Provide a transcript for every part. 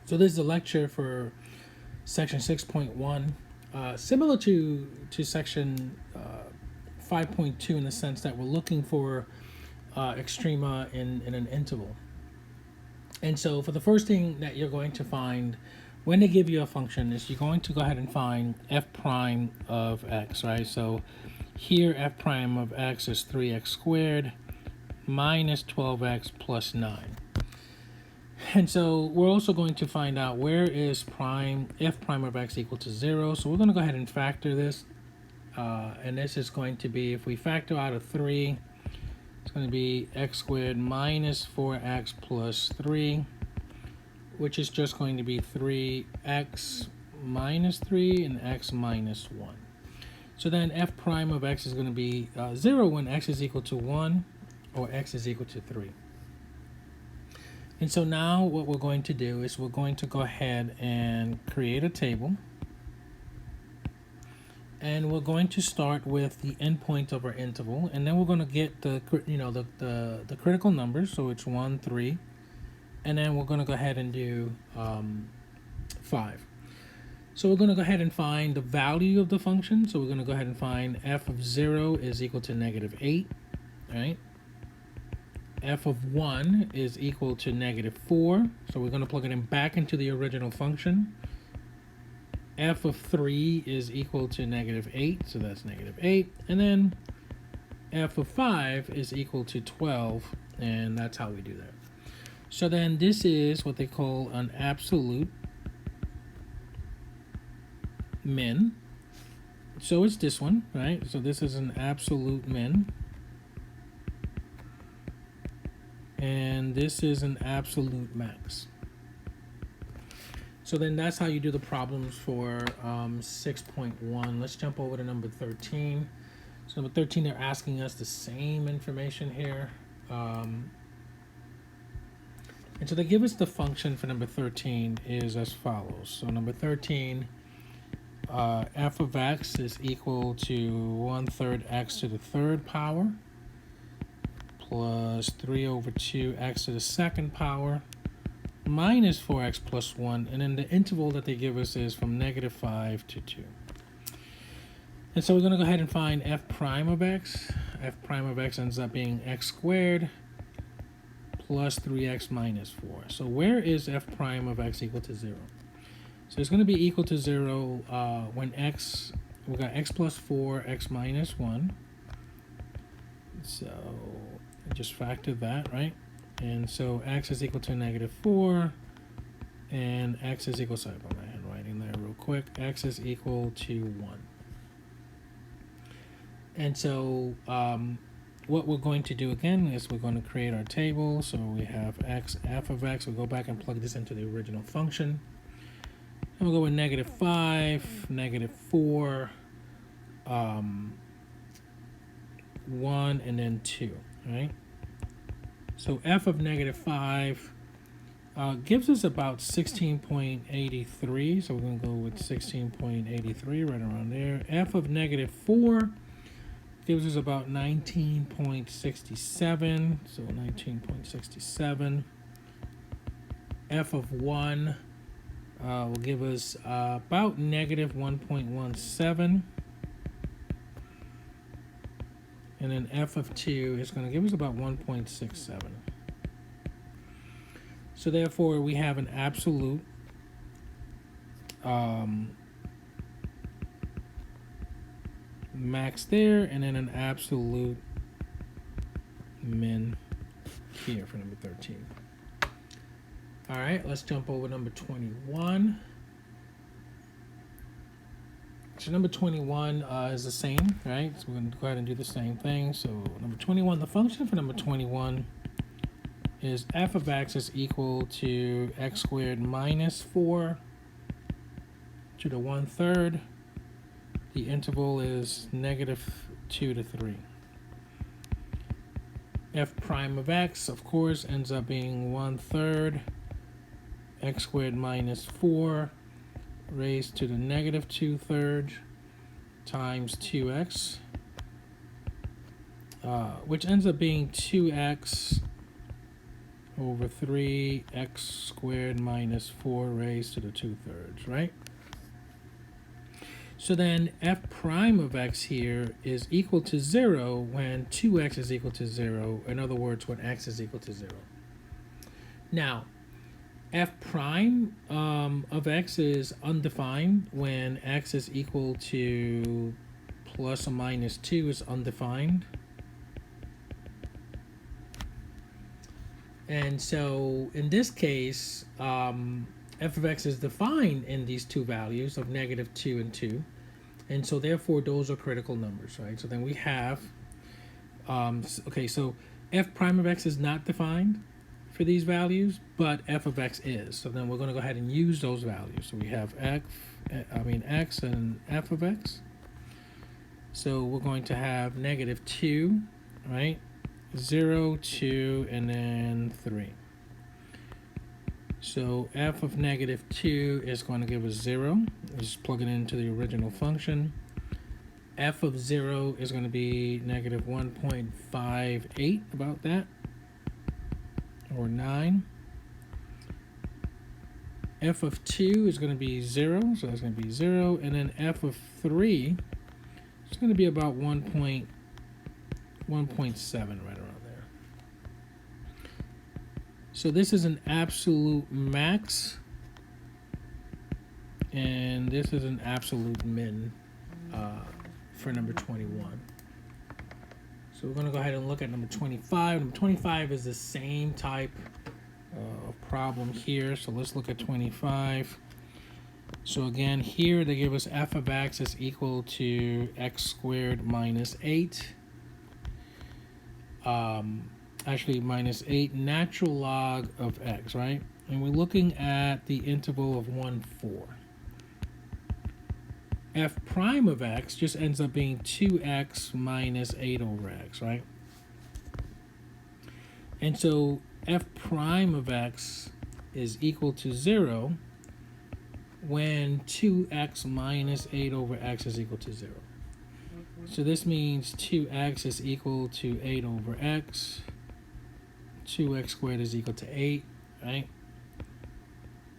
So this is a lecture for section 6.1, similar to section 5.2 in the sense that we're looking for extrema in an interval. And so for the first thing that you're going to find when they give you a function is you're going to go ahead and find f prime of x, right? So here f prime of x is 3x squared minus 12x plus 9. And so we're also going to find out where is prime f prime of x equal to 0. So we're going to go ahead and factor this. And this is going to be, if we factor out of 3, it's going to be x squared minus 4x plus 3, which is just going to be 3x minus 3 and x minus 1. So then f prime of x is going to be 0 when x is equal to 1 or x is equal to 3. And so now what we're going to do is we're going to go ahead and create a table. And we're going to start with the endpoint of our interval, and then we're going to get the critical numbers. So it's 1, 3, and then we're going to go ahead and do 5. So we're going to go ahead and find the value of the function. So we're going to go ahead and find f of 0 is equal to negative 8, right? F of 1 is equal to negative 4. So we're going to plug it in back into the original function. F of 3 is equal to negative 8, so that's negative 8. And then f of 5 is equal to 12, and that's how we do that. So then this is what they call an absolute min. So it's this one, right? So this is an absolute min. And this is an absolute max. So then that's how you do the problems for 6.1. Let's jump over to number 13. So number 13, they're asking us the same information here. And so they give us the function for number 13 is as follows. So number 13, f of x is equal to 1/3 x to the third power plus 3 over 2 x to the second power minus 4x plus 1, and then the interval that they give us is from negative 5 to 2. And so we're going to go ahead and find f prime of x. F prime of x ends up being x squared plus 3x minus 4. So where is f prime of x equal to 0? So it's going to be equal to 0 when x, we got x plus 4, x minus 1. So just factor that, right? And so x is equal to negative 4, and x is equal, sorry about my handwriting there real quick, x is equal to 1. And so what we're going to do again is we're going to create our table. So we have x, f of x, we'll go back and plug this into the original function. And we'll go with negative 5, negative 4, 1, and then 2, right? So f of negative 5 gives us about 16.83. So we're going to go with 16.83 right around there. F of negative 4 gives us about 19.67. So 19.67. F of 1 will give us about negative 1.17. And then f of 2 is going to give us about 1.67. So therefore, we have an absolute max there, and then an absolute min here for number 13. All right, let's jump over number 21. So number 21 is the same, right? So we're going to go ahead and do the same thing. So number 21, the function for number 21 is f of x is equal to x squared minus 4 to the 1/3. The interval is negative 2 to 3. F prime of x, of course, ends up being 1/3 x squared minus 4 raised to the negative 2/3 times 2x, which ends up being 2x over 3x squared minus 4 raised to the 2/3, right? So then f prime of x here is equal to 0 when 2x is equal to 0. In other words, when x is equal to 0. Now, f prime of x is undefined when x is equal to plus or minus 2 is undefined. And so in this case, f of x is defined in these two values of negative 2 and 2. And so therefore those are critical numbers, right? So then we have, okay, so f prime of x is not defined for these values, but f of x is. So then we're going to go ahead and use those values. So we have x and f of x. So we're going to have negative 2, right? 0, 2, and then 3. So f of negative 2 is going to give us 0. Just plug it into the original function. F of 0 is going to be negative 1.58, about that, or 9. F of 2 is going to be 0, so that's going to be 0. And then f of 3 is going to be about 1.7, right around there. So this is an absolute max, and this is an absolute min for number 21. So we're going to go ahead and look at number 25. Number 25 is the same type of problem here. So let's look at 25. So again, here they give us f of x is equal to x squared minus 8. Actually, minus 8 natural log of x, right? And we're looking at the interval of 1, 4. F prime of x just ends up being 2x minus 8 over x, right? And so f prime of x is equal to 0 when 2x minus 8 over x is equal to 0. So this means 2x is equal to 8 over x. 2x squared is equal to 8, right?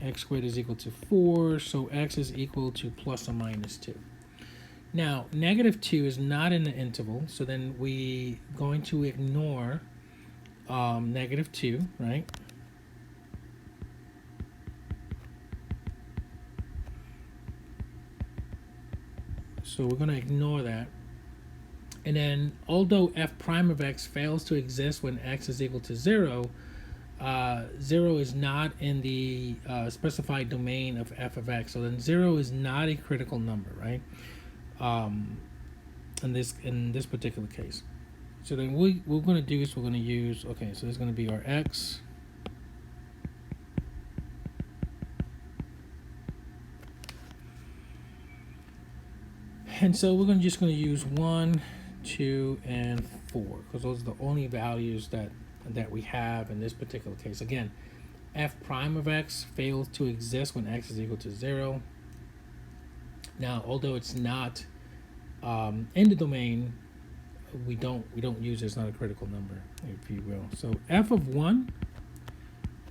X squared is equal to 4, so x is equal to plus or minus 2. Now, negative 2 is not in the interval, so then we going to ignore negative 2, right? So we're going to ignore that. And then, although f prime of x fails to exist when x is equal to 0, 0 is not in the specified domain of f of x. So then 0 is not a critical number, right? In this particular case. So then what we're going to do is we're going to use, okay, so there's going to be our x. And so we're just going to use 1, 2, and 4, because those are the only values that we have in this particular case. Again, f prime of x fails to exist when x is equal to 0. Now, although it's not in the domain, we don't use it. It's not a critical number, if you will. So f of 1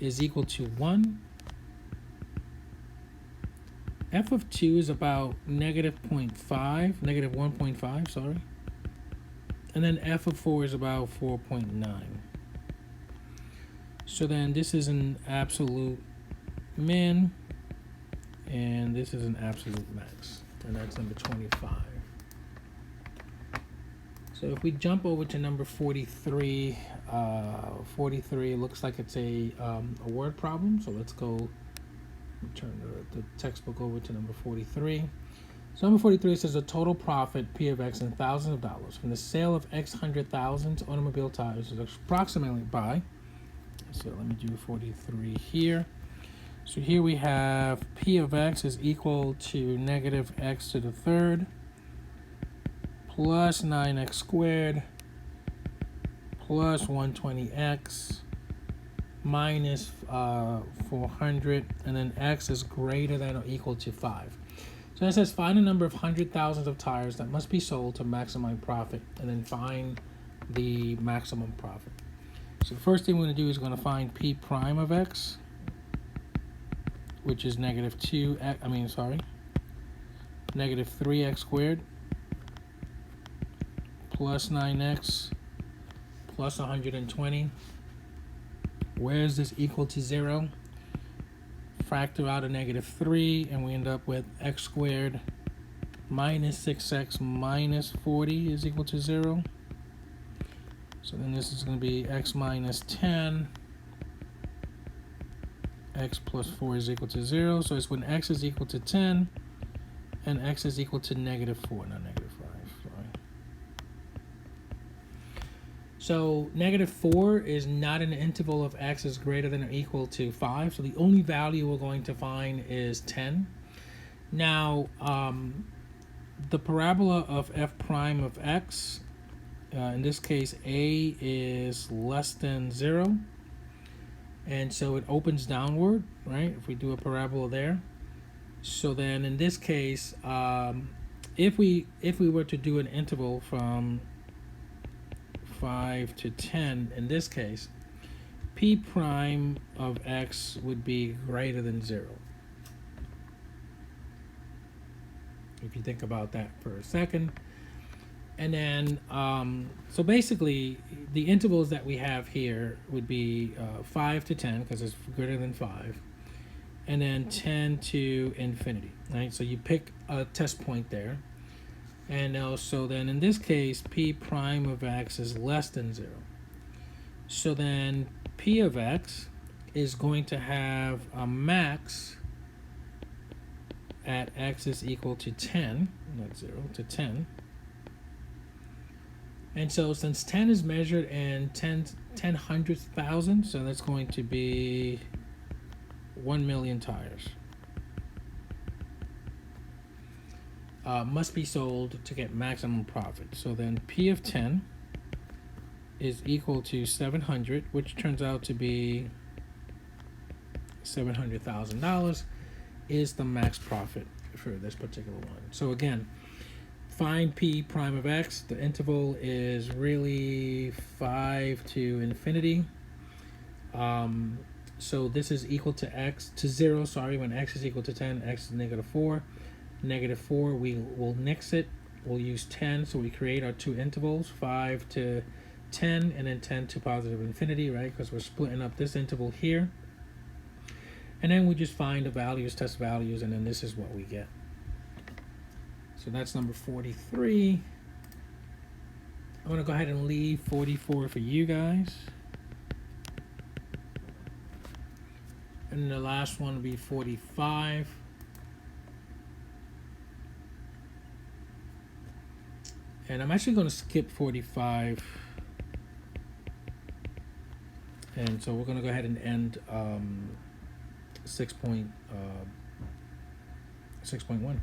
is equal to 1. F of 2 is about negative 0.5, negative 1.5, sorry. And then f of 4 is about 4.9. So then this is an absolute min, and this is an absolute max, and that's number 25. So if we jump over to number 43, 43 looks like it's a word problem. So let's go turn the textbook over to number 43. So number 43 says a total profit P of X in thousands of dollars from the sale of X 100,000 automobile tires is approximately by. So let me do 43 here. So here we have P of X is equal to negative X to the third plus 9x squared plus 120x minus 400, and then x is greater than or equal to 5. So it says find a number of 100,000 of tires that must be sold to maximize profit, and then find the maximum profit. So the first thing we're going to do is going to find p prime of x, which is negative 3x squared plus 9x plus 120. Where is this equal to 0? Factor out a negative 3, and we end up with x squared minus 6x minus 40 is equal to 0. So then this is going to be x minus 10. X plus 4 is equal to 0. So it's when x is equal to 10 and x is equal to negative 4, not negative 5. Sorry. So negative 4 is not an interval of x is greater than or equal to 5. So the only value we're going to find is 10. Now, the parabola of f prime of x, in this case, a is less than 0. And so it opens downward, right? If we do a parabola there. So then in this case, if we were to do an interval from 5 to 10, in this case, p prime of x would be greater than 0. If you think about that for a second. And then, so basically, the intervals that we have here would be 5 to 10, because it's greater than 5, and then 10 to infinity, right? So you pick a test point there. And also then, in this case, p prime of x is less than 0. So then, p of x is going to have a max at x is equal to 10, not 0, to 10. And so since 10 is measured in 10 hundredths thousand, so that's going to be 1 million tires. Must be sold to get maximum profit. So then P of 10 is equal to 700, which turns out to be $700,000 is the max profit for this particular one. So again, find p prime of x. The interval is really 5 to infinity. So this is equal to x to 0. Sorry, when x is equal to 10, x is negative 4. Negative 4, we will nix it. We'll use 10, so we create our two intervals, 5 to 10, and then 10 to positive infinity, right? Because we're splitting up this interval here. And then we just find the values, test values, and then this is what we get. So that's number 43. I'm going to go ahead and leave 44 for you guys. And the last one will be 45. And I'm actually going to skip 45. And so we're going to go ahead and end 6.1.